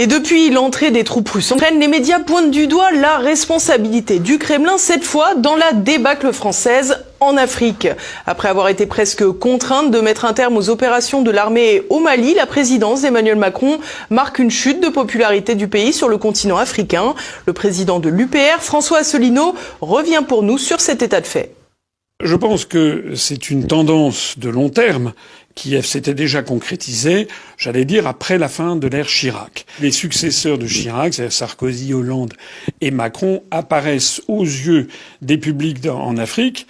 Et depuis l'entrée des troupes russes en Ukraine, les médias pointent du doigt la responsabilité du Kremlin, cette fois dans la débâcle française en Afrique. Après avoir été presque contrainte de mettre un terme aux opérations de l'armée au Mali, la présidence d'Emmanuel Macron marque une chute de popularité du pays sur le continent africain. Le président de l'UPR, François Asselineau, revient pour nous sur cet état de fait. Je pense que c'est une tendance de long terme qui s'était déjà concrétisée, j'allais dire, après la fin de l'ère Chirac. Les successeurs de Chirac, c'est-à-dire Sarkozy, Hollande et Macron, apparaissent aux yeux des publics en Afrique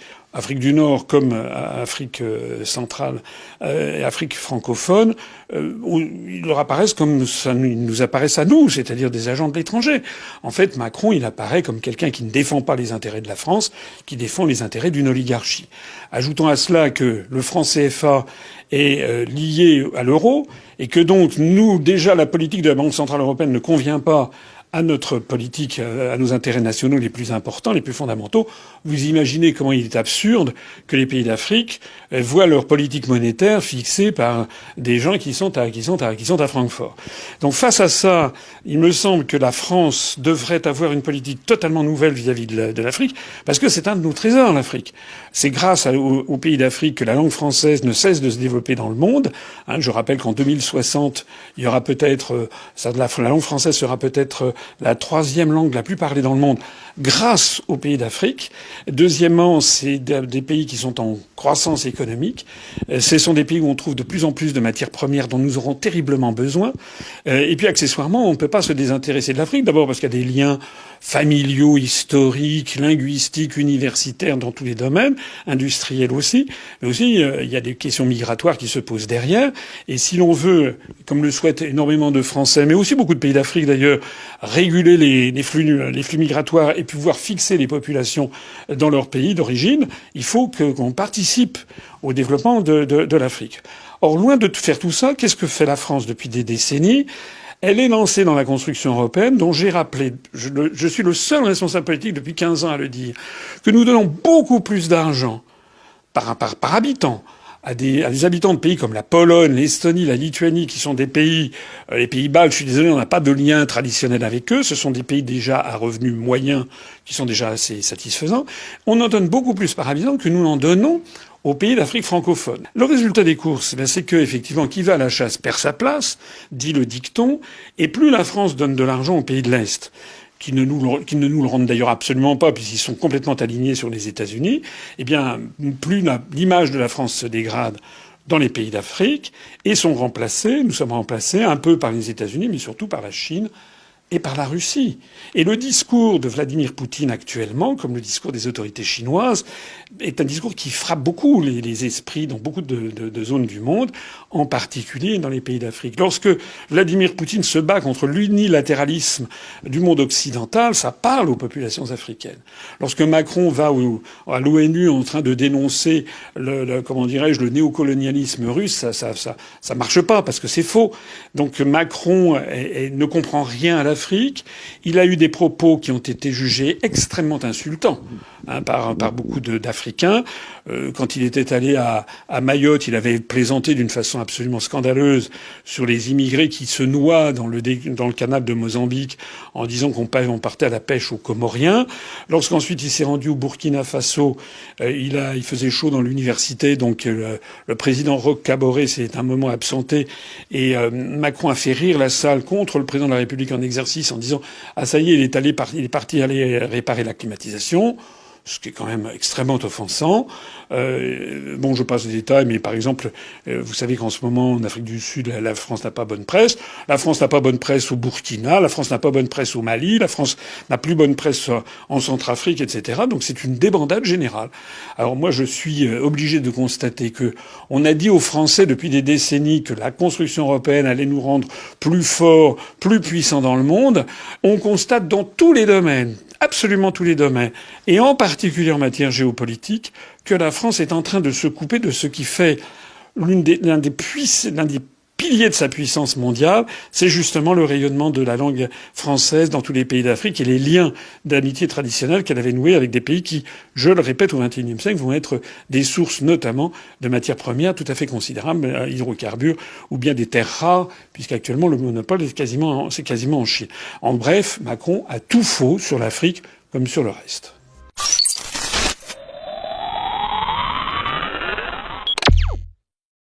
du Nord comme Afrique centrale et Afrique francophone, où ils leur apparaissent comme ils nous apparaissent à nous, c'est-à-dire des agents de l'étranger. En fait, Macron, il apparaît comme quelqu'un qui ne défend pas les intérêts de la France, qui défend les intérêts d'une oligarchie. Ajoutons à cela que le franc CFA est lié à l'euro et que donc nous, déjà, la politique de la Banque centrale européenne ne convient pas à notre politique, à nos intérêts nationaux les plus importants, les plus fondamentaux. Vous imaginez comment il est absurde que les pays d'Afrique voient leur politique monétaire fixée par des gens qui sont à Francfort. Donc face à ça, il me semble que la France devrait avoir une politique totalement nouvelle vis-à-vis de l'Afrique, parce que c'est un de nos trésors, l'Afrique. C'est grâce aux pays d'Afrique que la langue française ne cesse de se développer dans le monde. Je rappelle qu'en 2060, il y aura peut-être, la langue française sera peut-être la troisième langue la plus parlée dans le monde grâce aux pays d'Afrique. Deuxièmement, c'est des pays qui sont en croissance économique. Ce sont des pays où on trouve de plus en plus de matières premières dont nous aurons terriblement besoin. Et puis, accessoirement, on ne peut pas se désintéresser de l'Afrique. D'abord parce qu'il y a des liens familiaux, historiques, linguistiques, universitaires dans tous les domaines, industriels aussi. Mais aussi, il y a des questions migratoires qui se posent derrière. Et si l'on veut, comme le souhaitent énormément de Français, mais aussi beaucoup de pays d'Afrique d'ailleurs, réguler les flux migratoires et pouvoir fixer les populations dans leur pays d'origine, il faut qu'on participe au développement de l'Afrique. Or, loin de faire tout ça, qu'est-ce que fait la France depuis des décennies ? Elle est lancée dans la construction européenne, dont j'ai rappelé, je suis le seul responsable politique depuis 15 ans à le dire, que nous donnons beaucoup plus d'argent par habitant à des habitants de pays comme la Pologne, l'Estonie, la Lituanie, qui sont des pays, les pays baltes, je suis désolé, on n'a pas de lien traditionnel avec eux. Ce sont des pays déjà à revenus moyens, qui sont déjà assez satisfaisants. On en donne beaucoup plus par habitant que nous en donnons aux pays d'Afrique francophone. Le résultat des courses, c'est que, effectivement, qui va à la chasse perd sa place, dit le dicton, et plus la France donne de l'argent aux pays de l'Est, qui ne nous le rendent d'ailleurs absolument pas, puisqu'ils sont complètement alignés sur les États-Unis, eh bien, plus l'image de la France se dégrade dans les pays d'Afrique, et nous sommes remplacés un peu par les États-Unis, mais surtout par la Chine et par la Russie. Et le discours de Vladimir Poutine actuellement, comme le discours des autorités chinoises, est un discours qui frappe beaucoup les esprits dans beaucoup de zones du monde, en particulier dans les pays d'Afrique. Lorsque Vladimir Poutine se bat contre l'unilatéralisme du monde occidental, ça parle aux populations africaines. Lorsque Macron va à l'ONU en train de dénoncer le néocolonialisme russe, ça marche pas parce que c'est faux. Donc Macron ne comprend rien à l'Afrique. Il a eu des propos qui ont été jugés extrêmement insultants par beaucoup d'Africains. Quand il était allé à Mayotte, il avait plaisanté d'une façon absolument scandaleuse sur les immigrés qui se noient dans le canal de Mozambique en disant qu'on partait à la pêche aux Comoriens. Lorsqu'ensuite il s'est rendu au Burkina Faso, il faisait chaud dans l'université, donc le président Roch Kaboré s'est un moment absenté et Macron a fait rire la salle contre le président de la République en exercice en disant « Ah ça y est, il est parti aller réparer la climatisation », ce qui est quand même extrêmement offensant. Je passe les détails, mais par exemple, vous savez qu'en ce moment, en Afrique du Sud, la France n'a pas bonne presse. La France n'a pas bonne presse au Burkina. La France n'a pas bonne presse au Mali. La France n'a plus bonne presse en Centrafrique, etc. Donc c'est une débandade générale. Alors moi, je suis obligé de constater que on a dit aux Français depuis des décennies que la construction européenne allait nous rendre plus forts, plus puissants dans le monde. On constate dans tous les domaines, absolument tous les domaines, et en particulier en matière géopolitique, que la France est en train de se couper de ce qui fait l'un des pilier de sa puissance mondiale, c'est justement le rayonnement de la langue française dans tous les pays d'Afrique et les liens d'amitié traditionnelle qu'elle avait noués avec des pays qui, je le répète, au XXIe siècle, vont être des sources notamment de matières premières tout à fait considérables, hydrocarbures ou bien des terres rares, puisqu'actuellement le monopole c'est quasiment en Chine. En bref, Macron a tout faux sur l'Afrique comme sur le reste.